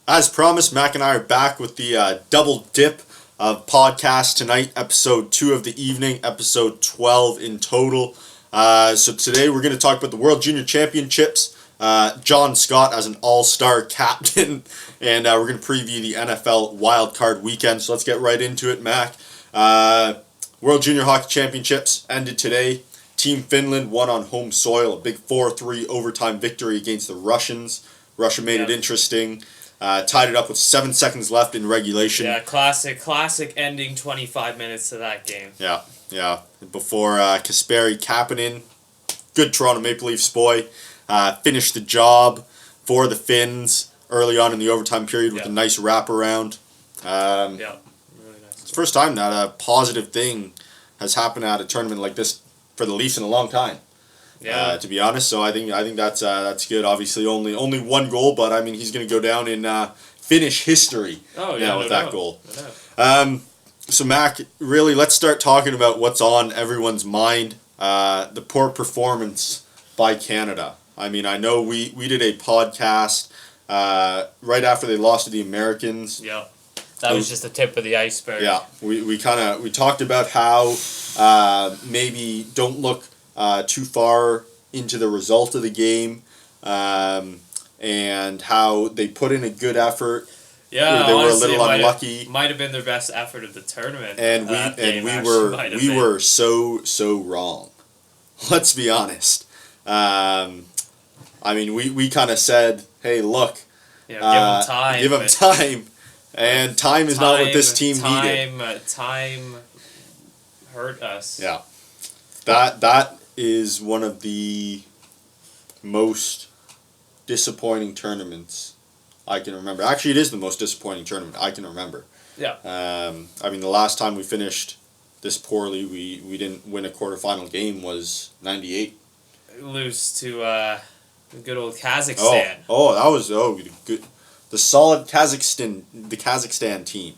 As promised, Mac and I are back with the double dip of podcast tonight, episode 2 of the evening, episode 12 in total. So today we're going to talk about the World Junior Championships, John Scott as an All-Star Captain, and we're going to preview the NFL Wildcard Weekend. So let's get right into it, Mac. World Junior Hockey Championships ended today. Team Finland won on home soil, a big 4-3 overtime victory against the Russians. Russia made it interesting. Tied it up with 7 seconds left in regulation. Yeah, classic ending 25 minutes to that game. Yeah. Before Kasperi Kapanen, good Toronto Maple Leafs boy, finished the job for the Finns early on in the overtime period with a nice wraparound. Really nice. It's the first time that a positive thing has happened at a tournament like this for the Leafs in a long time. Yeah. To be honest, so I think that's good. Obviously, only one goal, but I mean he's going to go down in Finnish history. With that goal. So Mac, really, let's start talking about what's on everyone's mind. The poor performance by Canada. I mean, I know we did a podcast right after they lost to the Americans. Yeah. That was just the tip of the iceberg. Yeah, we talked about how maybe don't look too far into the result of the game, and how they put in a good effort. Yeah, they honestly, were a little unlucky. Might have been their best effort of the tournament. And we were so wrong. Let's be honest. I mean, we kind of said, hey, look, give them time. Give them time. And time is not what this team needed. Time hurt us. Yeah. That is one of the most disappointing tournaments I can remember. Actually, it is the most disappointing tournament I can remember. Yeah. I mean, the last time we finished this poorly, we didn't win a quarterfinal game was 98. Lose to good old Kazakhstan. That was good. The solid Kazakhstan team.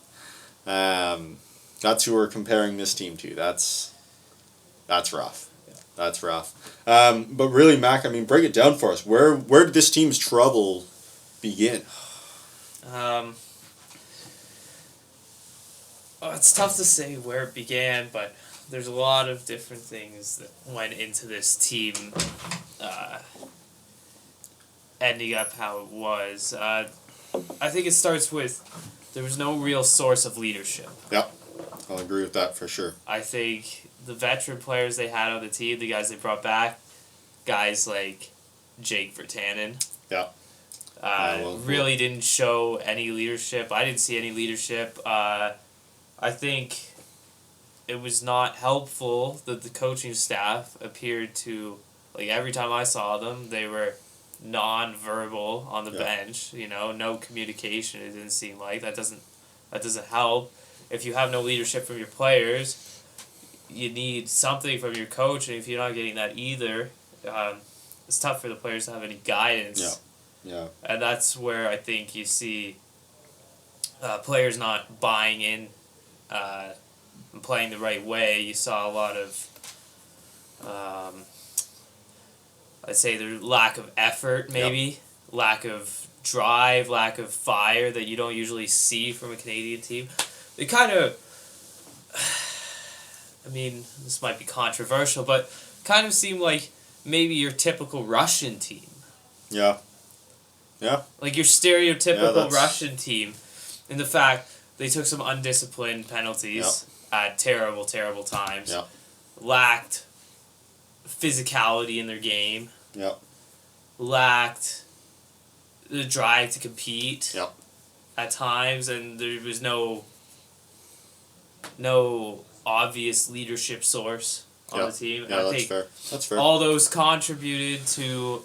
That's who we're comparing this team to. That's rough. Yeah. That's rough. But really, Mac, I mean, break it down for us. Where did this team's trouble begin? It's tough to say where it began, but there's a lot of different things that went into this team ending up how it was. I think it starts with there was no real source of leadership. Yeah, I'll agree with that for sure. I think the veteran players they had on the team, the guys they brought back, guys like Jake Virtanen, really didn't show any leadership. I didn't see any leadership. I think it was not helpful that the coaching staff appeared to, like every time I saw them, they were non-verbal on the bench. No communication. It didn't seem like that doesn't help. If you have no leadership from your players, you need something from your coach, and if you're not getting that either, it's tough for the players to have any guidance. Yeah. And that's where I think you see players not buying in and playing the right way. You saw a lot of I'd say the lack of effort, maybe. Lack of drive, lack of fire that you don't usually see from a Canadian team. They kind of, I mean, this might be controversial, but kind of seem like maybe your typical Russian team. Yeah. Like your stereotypical Russian team, in the fact they took some undisciplined penalties at terrible times. Yeah. Lacked physicality in their game. Yep. Lacked the drive to compete. Yep. At times, and there was no obvious leadership source on the team. Yeah, that's fair. All those contributed to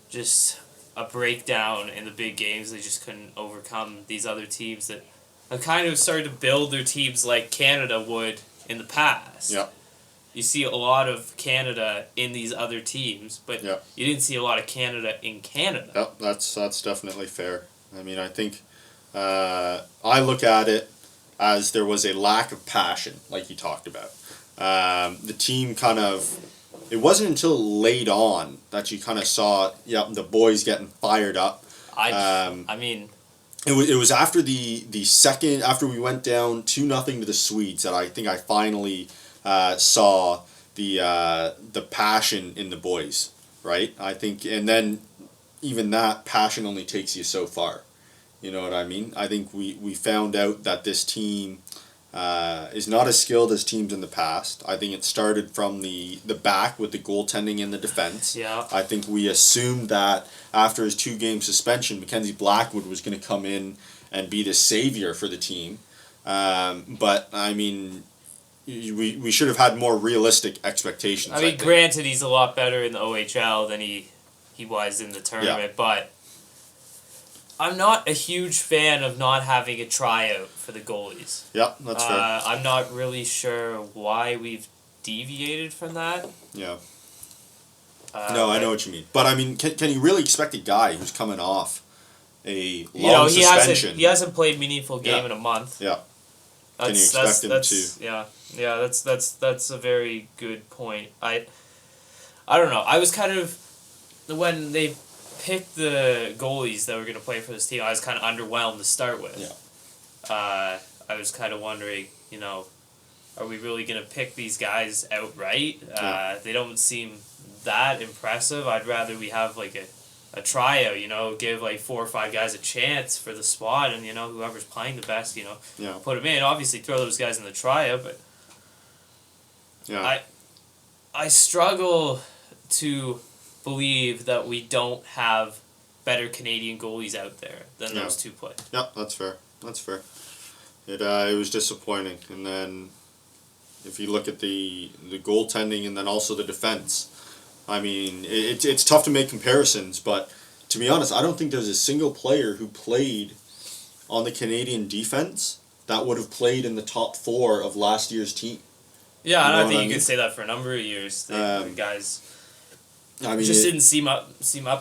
just a breakdown in the big games. They just couldn't overcome these other teams that have kind of started to build their teams like Canada would in the past. Yeah. You see a lot of Canada in these other teams, but you didn't see a lot of Canada in Canada. Yep, that's definitely fair. I mean, I think I look at it as there was a lack of passion, like you talked about. The team kind of... It wasn't until late on that you kind of saw the boys getting fired up. I mean, It was after the second, after we went down 2-0 to the Swedes, that I think I finally saw the passion in the boys, right? I think, and then even that passion only takes you so far. You know what I mean? I think we found out that this team is not as skilled as teams in the past. I think it started from the back with the goaltending and the defense. Yeah. I think we assumed that after his 2-game suspension, Mackenzie Blackwood was going to come in and be the savior for the team. But, I mean, we should have had more realistic expectations. I mean, granted, he's a lot better in the OHL than he was in the tournament, but I'm not a huge fan of not having a tryout for the goalies. Yeah, that's fair. I'm not really sure why we've deviated from that. Yeah. No, I know what you mean. But, I mean, can you really expect a guy who's coming off a long suspension? He hasn't played meaningful game in a month. Yeah. Can you expect him to? Yeah, that's a very good point. I don't know. I was kind of, when they picked the goalies that were going to play for this team, I was kind of underwhelmed to start with. Yeah. I was kind of wondering, are we really going to pick these guys outright? They don't seem that impressive. I'd rather we have like a tryout, give like 4 or 5 guys a chance for the spot, and whoever's playing the best, put them in. Obviously, throw those guys in the tryout, but I struggle to believe that we don't have better Canadian goalies out there than those two play. Yeah, that's fair. It was disappointing, and then if you look at the goaltending and then also the defense, I mean, it's tough to make comparisons, but to be honest, I don't think there's a single player who played on the Canadian defense that would have played in the top 4 of last year's team. Yeah, I don't think you could say that for a number of years. The guys just didn't seem up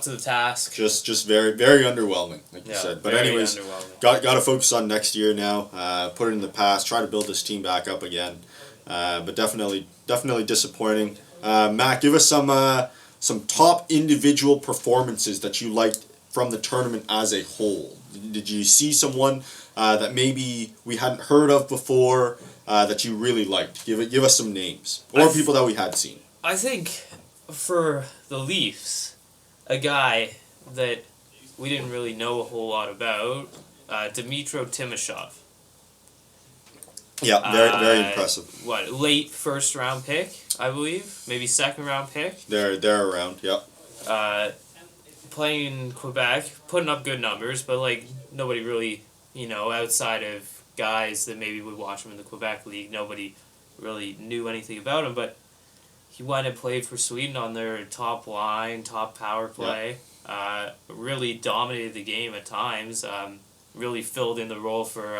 to the task. Just very, very underwhelming, like you said. But anyways, got to focus on next year now. Put it in the past. Try to build this team back up again. But definitely disappointing. Matt, give us some top individual performances that you liked from the tournament as a whole. Did you see someone that maybe we hadn't heard of before that you really liked? Give us some names or people that we had seen. I think for the Leafs, a guy that we didn't really know a whole lot about, Dmytro Timashov. Yeah, very impressive. Late first round pick, I believe, maybe second round pick. They're around. Yep. Playing in Quebec, putting up good numbers, but like nobody really, outside of guys that maybe would watch him in the Quebec League, nobody really knew anything about him. But he went and played for Sweden on their top line, top power play. Yep. Really dominated the game at times. Really filled in the role for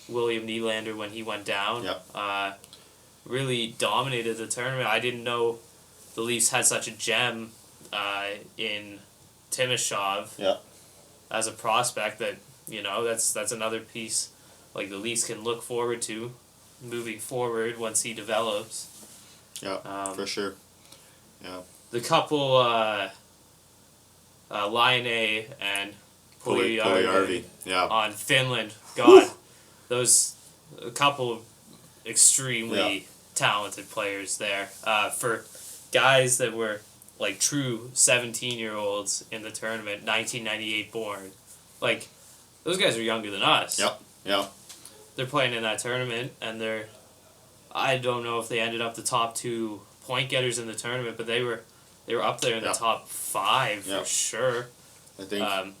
William Nylander when he went down. Yep. Really dominated the tournament. I didn't know the Leafs had such a gem in Timashov as a prospect that, that's another piece like the Leafs can look forward to moving forward once he develops. Yeah, for sure. Yeah. The couple, Laine and Puljujärvi on Finland, God, those a couple of extremely talented players there. For guys that were like true 17-year-olds in the tournament, 1998 born, like those guys are younger than us. Yep. They're playing in that tournament, and I don't know if they ended up the top 2 point getters in the tournament, but they were up there in the top 5 for sure. I think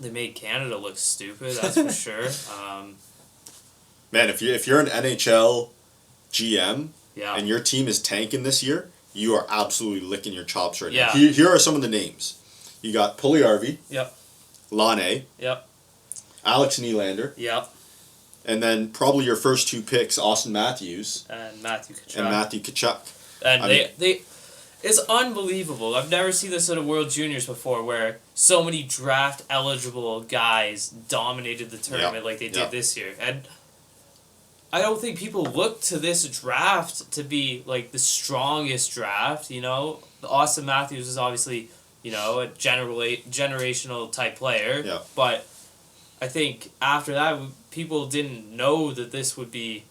they made Canada look stupid, that's for sure. Man, if you're an NHL GM and your team is tanking this year, you are absolutely licking your chops right now. Here are some of the names. You got Puljujärvi. Yep. Laine. Yep. Alex Nylander. Yep. And then probably your first 2 picks, Austin Matthews. And Matthew Tkachuk. And it's unbelievable. I've never seen this at a World Juniors before where so many draft-eligible guys dominated the tournament like they did this year. And I don't think people look to this draft to be like the strongest draft, Austin Matthews is obviously a generational type player. Yeah. But I think after that, people didn't know that this would be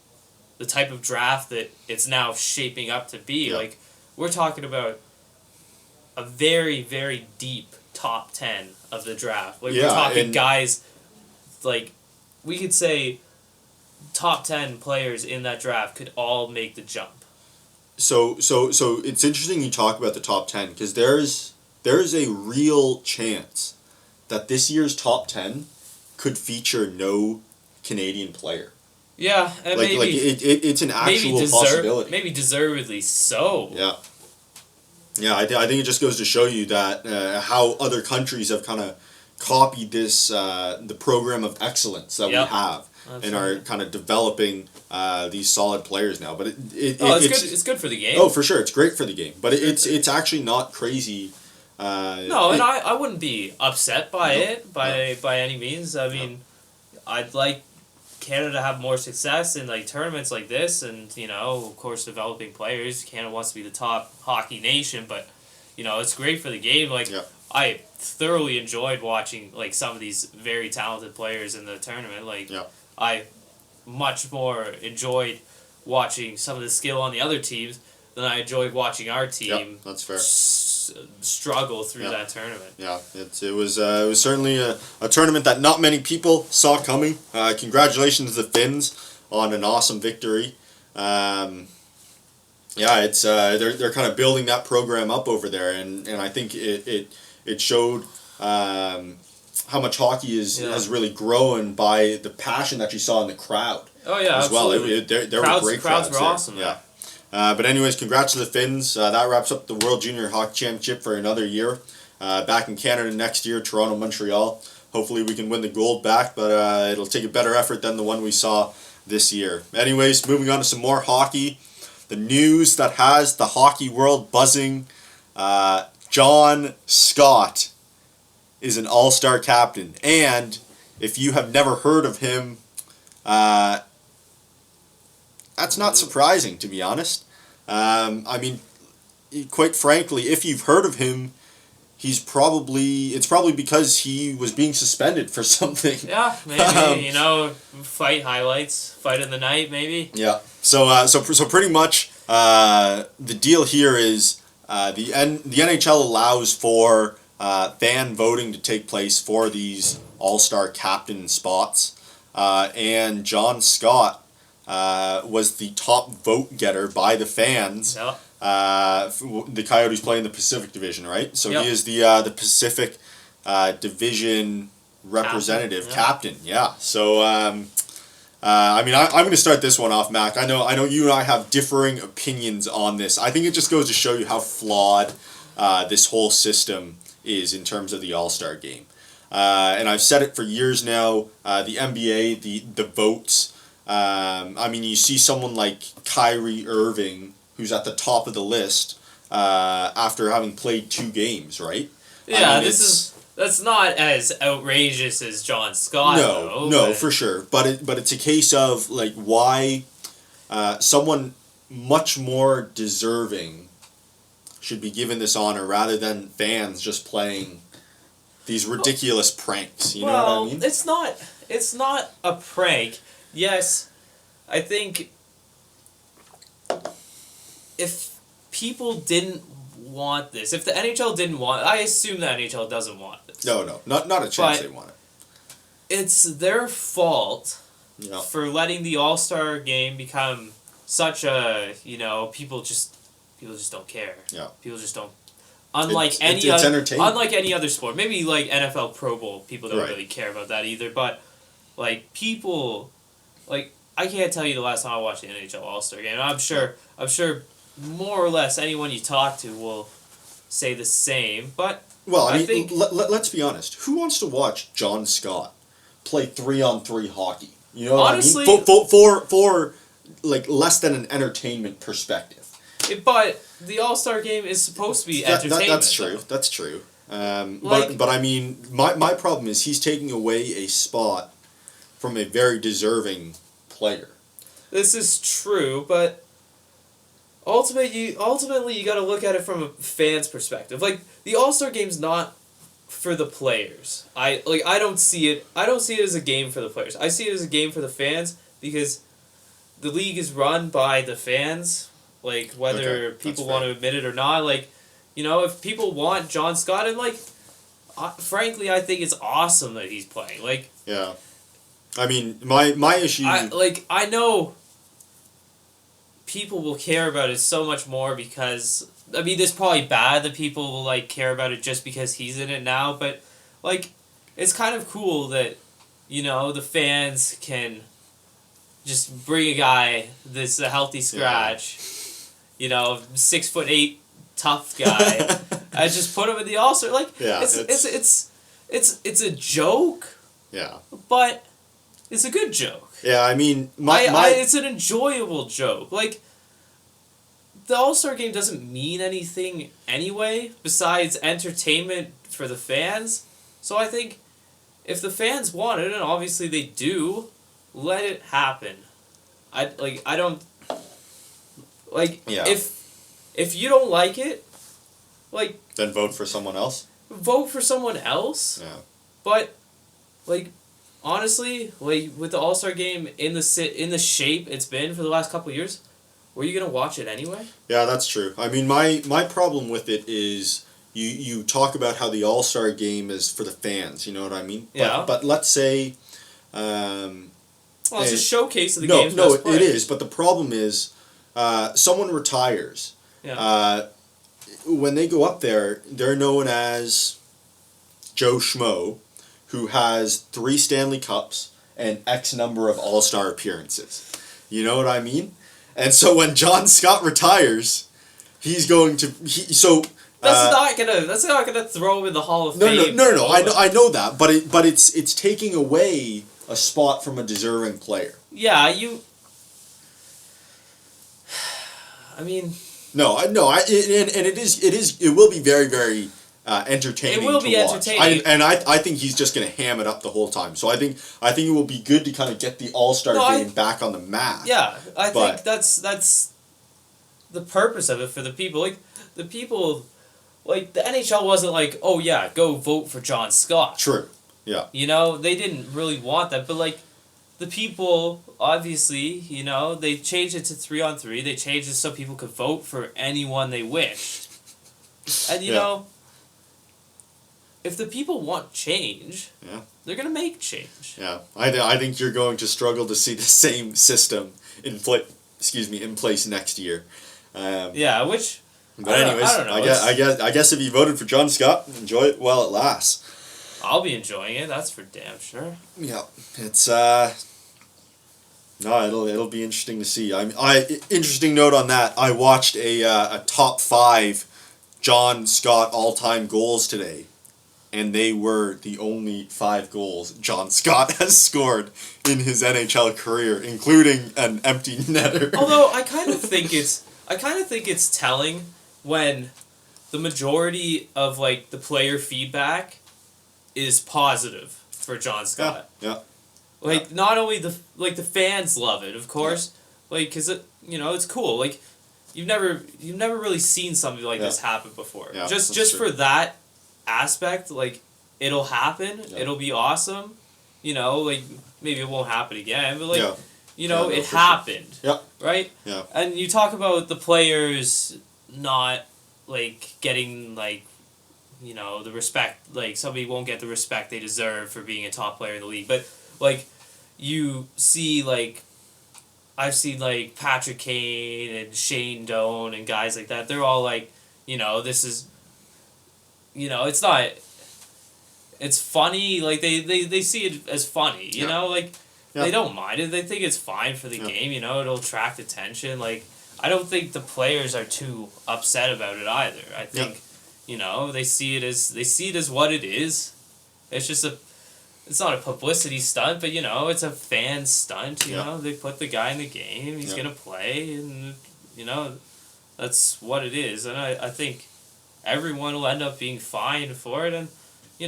the type of draft that it's now shaping up to be. Yeah. Like, we're talking about a very, very deep top 10 of the draft. Like, we're talking guys, like, we could say top 10 players in that draft could all make the jump. So it's interesting you talk about the top 10 because there's a real chance that this year's top 10 could feature no Canadian player. Yeah, and maybe it's an actual possibility. Maybe deservedly so. Yeah. Yeah, I think it just goes to show you that how other countries have kind of copied this the program of excellence that we have. That's and right. are kind of developing these solid players now. But it's good for the game. Oh, for sure, it's great for the game. But it's actually not crazy. And I wouldn't be upset by it by any means. I mean, I'd like Canada to have more success in like tournaments like this, and of course, developing players. Canada wants to be the top hockey nation, but it's great for the game. Like I thoroughly enjoyed watching like some of these very talented players in the tournament. Like I much more enjoyed watching some of the skill on the other teams than I enjoyed watching our team. That's fair. Struggle through that tournament. Yeah, it was certainly a tournament that not many people saw coming. Congratulations to the Finns on an awesome victory. It's they're kind of building that program up over there, and I think it showed how much hockey has really grown by the passion that you saw in the crowd. Oh yeah, as absolutely. Well. There were great crowds. Were awesome. Yeah. But anyways, congrats to the Finns. That wraps up the World Junior Hockey Championship for another year. Back in Canada next year, Toronto, Montreal. Hopefully we can win the gold back, but it'll take a better effort than the one we saw this year. Anyways, moving on to some more hockey. The news that has the hockey world buzzing. John Scott is an All-Star Captain. And if you have never heard of him, that's not surprising, to be honest. I mean, quite frankly, if you've heard of him, it's probably because he was being suspended for something. Yeah, maybe fight highlights, fight of the night, maybe. Yeah. So pretty much, the deal here is the NHL allows for fan voting to take place for these All-Star Captain spots, and John Scott was the top vote getter by the fans. Yep. The Coyotes play in the Pacific Division, right? So he is the Pacific Division representative captain. Yeah. So I'm going to start this one off, Mac. I know you and I have differing opinions on this. I think it just goes to show you how flawed this whole system is in terms of the All-Star game. And I've said it for years now. The NBA, the votes. You see someone like Kyrie Irving, who's at the top of the list after having played 2 games, right? Yeah, that's not as outrageous as John Scott. No, for sure. But it's a case of like why someone much more deserving should be given this honor rather than fans just playing these ridiculous pranks. You know what I mean? It's not a prank. Yes, I think if people didn't want this, if the NHL didn't want, I assume the NHL doesn't want this. No, not a chance they want it. It's their fault for letting the All-Star game become such a, people just don't care. Yeah. People just don't. Unlike it's any other sport, maybe like NFL Pro Bowl, people don't really care about that either. But like people, like I can't tell you the last time I watched the NHL All-Star game. I'm sure more or less anyone you talk to will say the same. But I think let's be honest. Who wants to watch John Scott play 3-on-3 hockey? You know what honestly, I mean? For like less than an entertainment perspective. But the All-Star game is supposed to be entertainment. That's true. That's true. But I mean, my problem is he's taking away a spot from a very deserving player. This is true, but ultimately you got to look at it from a fan's perspective. Like the All-Star game's not for the players. I don't see it. I don't see it as a game for the players. I see it as a game for the fans because the league is run by the fans. Like whether people want to admit it or not. Like, if people want John Scott, and like, frankly, I think it's awesome that he's playing. Like, yeah, I mean, my issue. I know people will care about it so much more because, I mean, it's probably bad that people will, like, care about it just because he's in it now, but, like, it's kind of cool that, the fans can just bring a guy that's a healthy scratch, 6'8" tough guy, and just put him in the All-Star. Like, it's a joke. Yeah. But it's a good joke. Yeah, I mean, it's an enjoyable joke. Like, the All-Star game doesn't mean anything anyway, besides entertainment for the fans. So I think if the fans want it, and obviously they do, let it happen. If you don't like it, like, then vote for someone else. Vote for someone else. Yeah. But, like, honestly, like, with the All-Star game in the shape it's been for the last couple of years, were you gonna watch it anyway? Yeah, that's true. I mean, my problem with it is you talk about how the All-Star game is for the fans. You know what I mean? Yeah. But let's say. Well, it's a showcase of the game's No, best players. it is. But the problem is, someone retires. Yeah. When they go up there, they're known as Joe Schmo, who has 3 Stanley Cups and X number of All-Star appearances. You know what I mean? And so when John Scott retires, he's going to That's not gonna throw him in the Hall of Fame. No. I know that, but it's taking away a spot from a deserving player. Yeah, I mean. No, it will be very, very entertaining. It will be entertaining, I think he's just going to ham it up the whole time. So I think it will be good to kind of get the All-Star game back on the map. Yeah, I think that's the purpose of it for the people. Like the people, like the NHL wasn't like, oh yeah, go vote for John Scott. True. Yeah. They didn't really want that, but like. The people, obviously, they changed it to 3-on-3. They changed it so people could vote for anyone they wished. And, if the people want change, they're going to make change. Yeah. I think you're going to struggle to see the same system in place next year. Which... But anyways, I don't know. I guess if you voted for John Scott, enjoy it while it lasts. I'll be enjoying it, that's for damn sure. Yeah. It's, No, it'll be interesting to see. Interesting note on that. I watched a top 5 John Scott all-time goals today, and they were the only 5 goals John Scott has scored in his NHL career, including an empty netter. Although I kind of think it's telling when the majority of like the player feedback is positive for John Scott. Yeah. Like, not only the fans love it, of course, because it's cool. Like, you've never really seen something like this happen before. Yeah, just for that aspect, like, it'll happen. Yeah. It'll be awesome. Like, maybe it won't happen again, but like, it happened. Sure. Yeah. Right. Yeah. And you talk about the players not like getting like. The respect, like, somebody won't get the respect they deserve for being a top player in the league. But, like, you see, like, I've seen, like, Patrick Kane and Shane Doan and guys like that. They're all, like, this is, it's not, it's funny. Like, they see it as funny, you know? Like, they don't mind it. They think it's fine for the game, it'll attract attention. Like, I don't think the players are too upset about it either. I think... they see it as what it is. It's just it's not a publicity stunt, but it's a fan stunt. They put the guy in the game. He's gonna play, and that's what it is. And I think everyone will end up being fine for it. And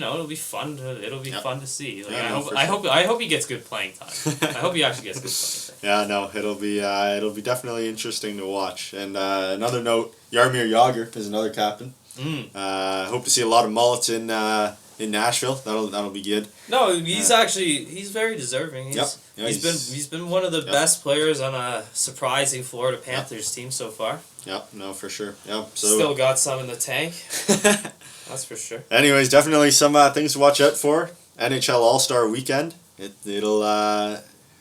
it'll be fun to see. Like, Yeah, I hope he gets good playing time. I hope he actually gets good playing time. Yeah, no, it'll be definitely interesting to watch. And another note, Jaromir Jagr is another captain. Hope to see a lot of mullets in Nashville. That'll be good. No, he's very deserving. He's been one of the best players on a surprising Florida Panthers team so far. Yeah, no, for sure. Yeah, so still got some in the tank. That's for sure. Anyways, definitely some things to watch out for. NHL All-Star Weekend. It'll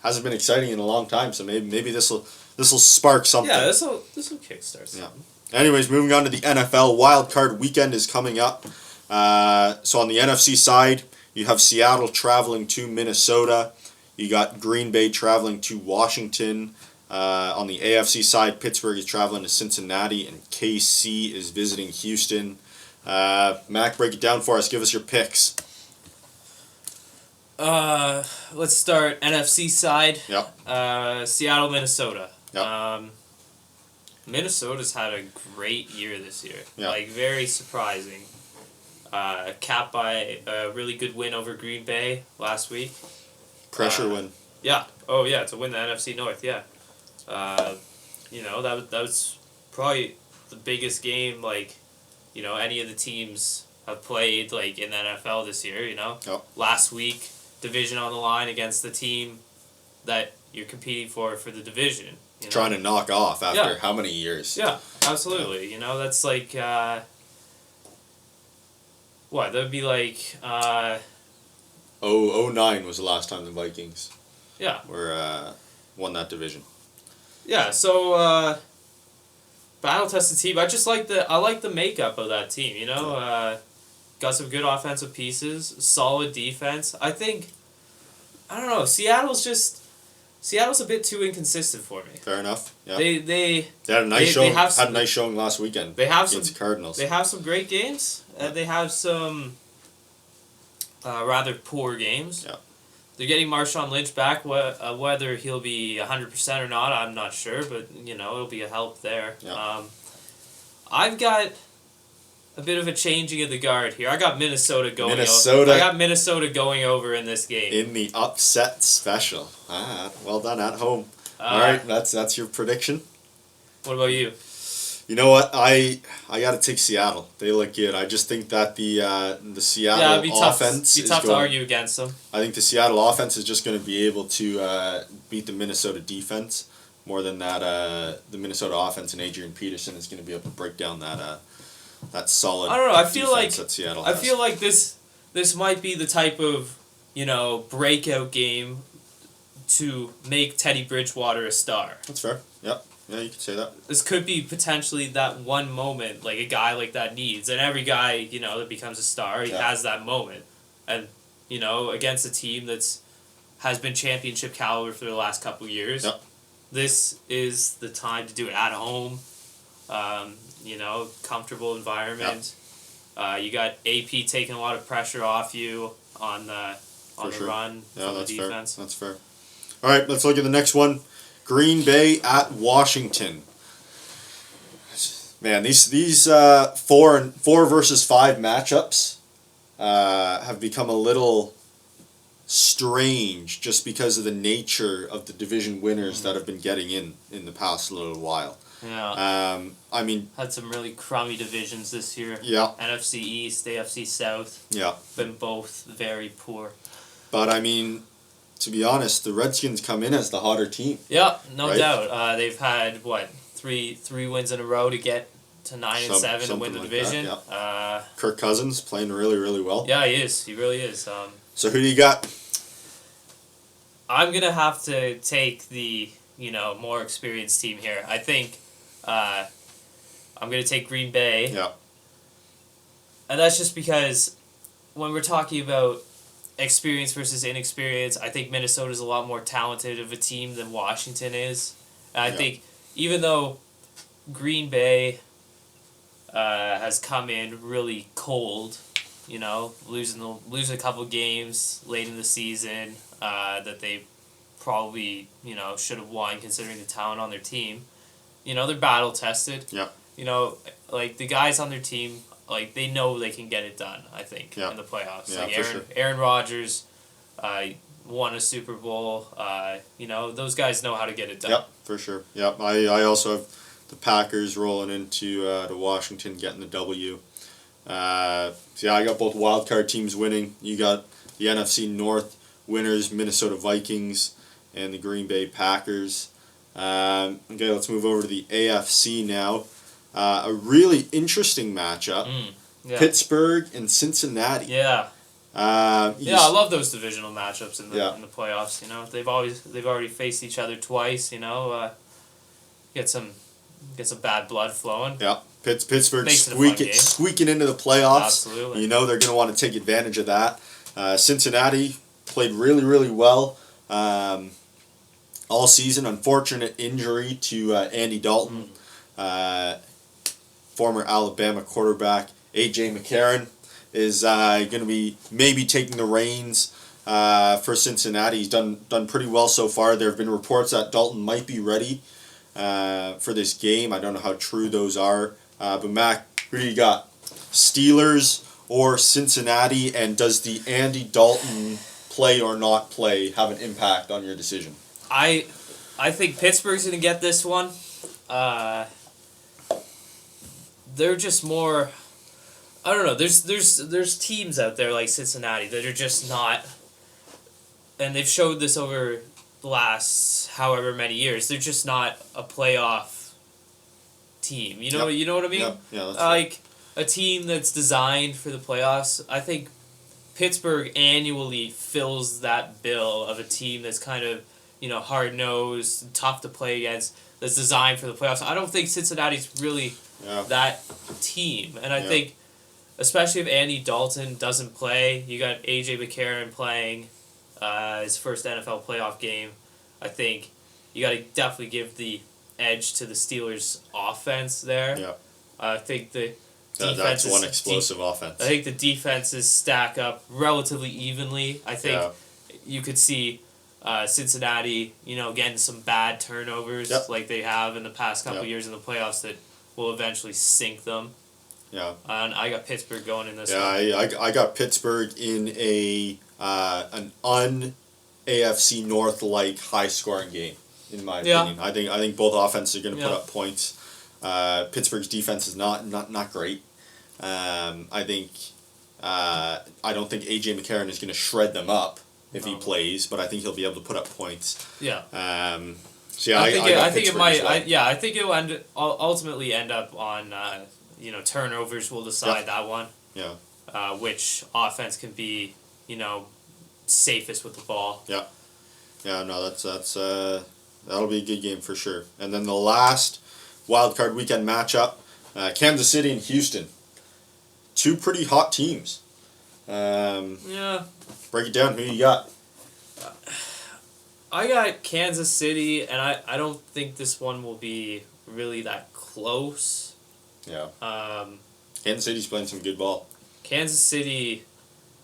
hasn't been exciting in a long time, so maybe this will spark something. Yeah, this will kickstart something. Yeah. Anyways, moving on to the NFL, Wild Card Weekend is coming up. So on the NFC side, you have Seattle traveling to Minnesota. You got Green Bay traveling to Washington. On the AFC side, Pittsburgh is traveling to Cincinnati, and KC is visiting Houston. Mac, break it down for us. Give us your picks. Let's start NFC side. Yep. Seattle, Minnesota. Yep. Minnesota's had a great year this year. Yep. Like, very surprising. Capped by a really good win over Green Bay last week. Pressure win. Yeah. Oh, yeah, to win the NFC North, yeah. That was probably the biggest game, like, any of the teams have played, like, in the NFL this year, Yep. Last week, division on the line against the team that you're competing for the division. Trying to knock off after how many years? Yeah, absolutely. That's like, what, that would be like... 09 was the last time the Vikings won that division. Yeah, so battle-tested team. I like the makeup of that team, got some good offensive pieces, solid defense. I don't know, Seattle's a bit too inconsistent for me. Fair enough. Yeah. They had a nice showing. Had a nice showing last weekend. Against the Cardinals. They have some great games. They have some rather poor games. Yeah. They're getting Marshawn Lynch back. Whether he'll be 100% or not, I'm not sure, but it'll be a help there. Yeah. I've got a bit of a changing of the guard here. I got Minnesota going. I got Minnesota going over in this game. In the upset special. Well done at home. All right, that's your prediction. What about you? You know what? I got to take Seattle. They look good. I just think that the Seattle offense it'd be tough to argue against them. I think the Seattle offense is just going to be able to beat the Minnesota defense more than that. The Minnesota offense and Adrian Peterson is going to be able to break down that solid. I don't know. I feel like that Seattle I has. feel like this might be the type of breakout game to make Teddy Bridgewater a star. That's fair. Yep. Yeah, you could say that. This could be potentially that one moment like a guy like that needs, and every guy that becomes a star, he has that moment, and against a team has been championship caliber for the last couple of years. Yep. This is the time to do it at home. Comfortable environment. Yep. You got AP taking a lot of pressure off you on the run from the defense. Fair. That's fair. All right, let's look at the next one. Green Bay at Washington. Man, these 4 versus 5 matchups have become a little strange just because of the nature of the division winners that have been getting in the past little while. Yeah. I mean, had some really crummy divisions this year. Yeah. NFC East, AFC South. Yeah. Been both very poor. But I mean, to be honest, the Redskins come in as the hotter team. Yeah, no doubt. They've had three wins in a row to get to 9-7 and win the division. That, yeah. Kirk Cousins playing really, really well. Yeah, he is. He really is. So who do you got? I'm gonna have to take the more experienced team here. I think I'm gonna take Green Bay. Yeah. And that's just because when we're talking about experience versus inexperience, I think Minnesota's a lot more talented of a team than Washington is. And I think even though Green Bay has come in really cold, losing a couple games late in the season that they probably should have won considering the talent on their team. They're battle tested. Yeah. Like the guys on their team, like they know they can get it done. I think in the playoffs. Yeah, like for sure. Aaron Rodgers, won a Super Bowl. Those guys know how to get it done. Yep, for sure. Yep, I also have the Packers rolling into to Washington getting the W. I got both wildcard teams winning. You got the NFC North winners, Minnesota Vikings, and the Green Bay Packers. Okay, let's move over to the AFC now. A really interesting matchup. Pittsburgh and Cincinnati. Yeah. I love those divisional matchups in the playoffs. They've already faced each other twice. Get some bad blood flowing. Yeah, Pittsburgh squeaking into the playoffs. Absolutely. They're going to want to take advantage of that. Cincinnati played really, really well all season. Unfortunate injury to Andy Dalton, former Alabama quarterback. A.J. McCarron is going to be maybe taking the reins for Cincinnati. He's done pretty well so far. There have been reports that Dalton might be ready for this game. I don't know how true those are. But Mac, who do you got? Steelers or Cincinnati? And does the Andy Dalton play or not play have an impact on your decision? I think Pittsburgh's going to get this one. They're just more... I don't know. There's teams out there like Cincinnati that are just not... And they've showed this over the last however many years. They're just not a playoff team. You know what I mean? Yeah, that's like a team that's designed for the playoffs. I think Pittsburgh annually fills that bill of a team that's kind of, hard nosed, tough to play against, that's designed for the playoffs. I don't think Cincinnati's really that team. And I think, especially if Andy Dalton doesn't play, you got A.J. McCarron playing his first NFL playoff game. I think you got to definitely give the edge to the Steelers' offense there. Yeah. I think the defense that's one explosive offense. I think the defenses stack up relatively evenly. I think you could see Cincinnati, getting some bad turnovers like they have in the past couple years in the playoffs that will eventually sink them. Yeah. And I got Pittsburgh going in this one. I got Pittsburgh in an un-AFC North-like high-scoring game, in my opinion. I think both offenses are going to put up points. Pittsburgh's defense is not great. I don't think A.J. McCarron is going to shred them up if he plays, but I think he'll be able to put up points. Yeah. I think it might. I think it will ultimately end up on turnovers will decide that one. Yeah. Which offense can be safest with the ball. Yeah. Yeah. No, that's that'll be a good game for sure. And then the last wild card weekend matchup, Kansas City and Houston. Two pretty hot teams. Break it down. Who you got? I got Kansas City, and I don't think this one will be really that close. Yeah. Kansas City's playing some good ball. Kansas City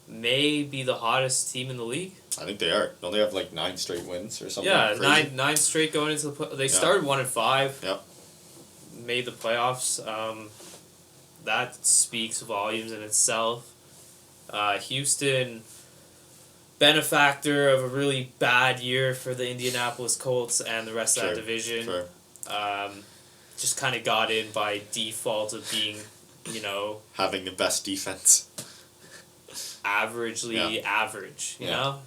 may be the hottest team in the league. I think they are. Don't they have 9 straight wins or something? Yeah, crazy? nine straight going into the They started 1-5. Yep. Made the playoffs. That speaks volumes in itself. Houston, benefactor of a really bad year for the Indianapolis Colts and the rest of that division. Sure. Just kind of got in by default of being, having the best defense. Averagely average, you know?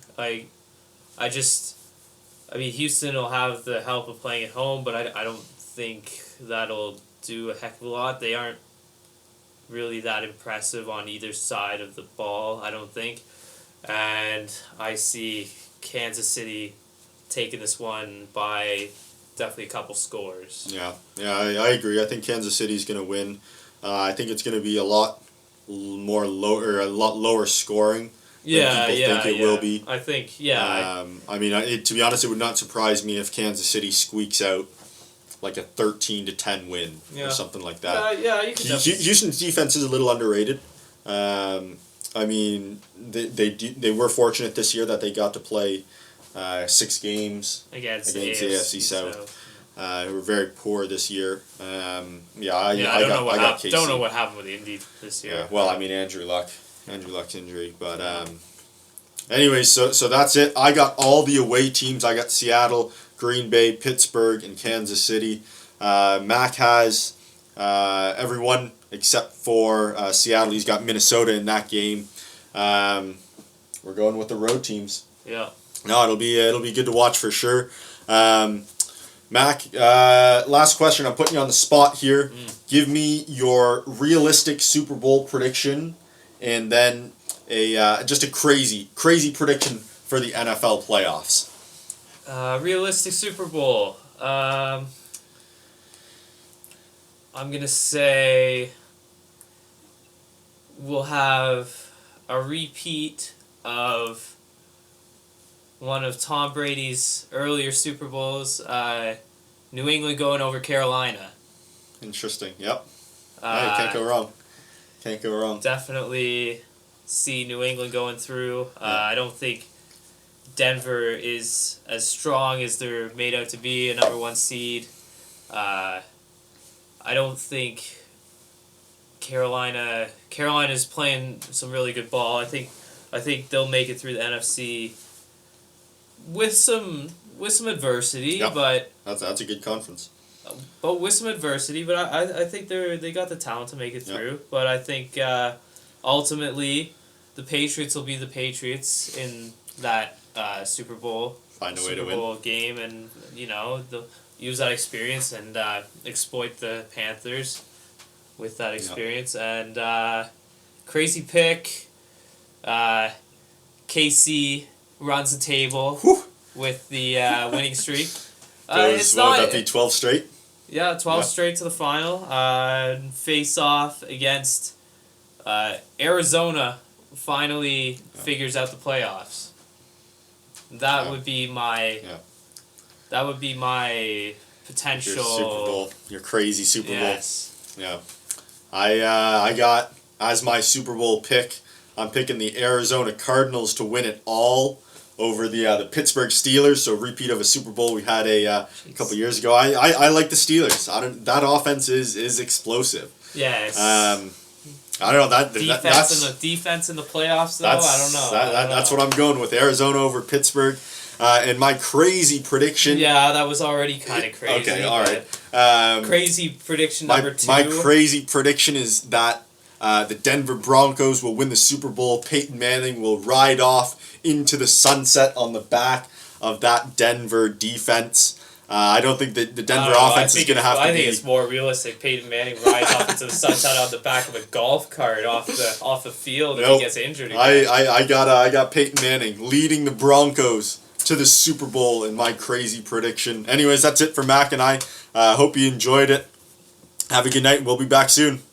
Houston will have the help of playing at home, but I don't think that'll do a heck of a lot. They aren't really that impressive on either side of the ball, I don't think. And I see Kansas City taking this one by definitely a couple scores. Yeah, I agree. I think Kansas City's going to win. I think it's going to be a lot lower scoring than people think it will be. I think, to be honest, it would not surprise me if Kansas City squeaks out like a 13-10 win or something like that. You can Houston's defense is a little underrated. They were fortunate this year that they got to play 6 games against the AFC South. who were very poor this year. I don't know what happened. KC. Don't know what happened with Indy this year. Yeah, well, I mean Andrew Luck's injury, but anyway, so that's it. I got all the away teams. I got Seattle, Green Bay, Pittsburgh, and Kansas City. Mac has everyone except for Seattle. He's got Minnesota in that game. We're going with the road teams. Yeah. No, it'll be good to watch for sure. Mac, last question. I'm putting you on the spot here. Give me your realistic Super Bowl prediction, and then just a crazy prediction for the NFL playoffs. Realistic Super Bowl. I'm gonna say we'll have a repeat of one of Tom Brady's earlier Super Bowls. New England going over Carolina. Interesting. Yep. Hey, can't go wrong. Can't go wrong. Definitely see New England going through. I don't think Denver is as strong as they're made out to be, a number 1 seed. I don't think Carolina's playing some really good ball. I think they'll make it through the NFC with some adversity, yep. but that's a good conference. But with some adversity, but I think they got the talent to make it through. Yep. But I think ultimately the Patriots will be the Patriots in that Super Bowl. Find a way to Super Bowl game, and they'll use that experience and exploit the Panthers with that experience. Yep. And crazy pick, KC runs the table. Whew. With the winning streak. Would that be 12 straight? Yeah, 12 straight to the final. Face off against Arizona. Finally figures out the playoffs. That would be my. Yeah. That would be my potential. Your Super Bowl. Your crazy Super Bowl. Yes. Yeah. I got as my Super Bowl pick. I'm picking the Arizona Cardinals to win it all over the Pittsburgh Steelers. So repeat of a Super Bowl we had a couple years ago. I like the Steelers. That offense is explosive. Yes. I don't know that defense in the playoffs though. I don't know. That's what I'm going with. Arizona over Pittsburgh. And my crazy prediction. Yeah, that was already kind of crazy. Okay, all right. Crazy prediction number 2. My crazy prediction is that the Denver Broncos will win the Super Bowl. Peyton Manning will ride off into the sunset on the back of that Denver defense. I don't think that the Denver offense is going to have to be... I think it's more realistic. Peyton Manning rides off into the sunset on the back of a golf cart off the field if he gets injured again. I got Peyton Manning leading the Broncos to the Super Bowl in my crazy prediction. Anyways, that's it for Mac and I. Hope you enjoyed it. Have a good night. We'll be back soon.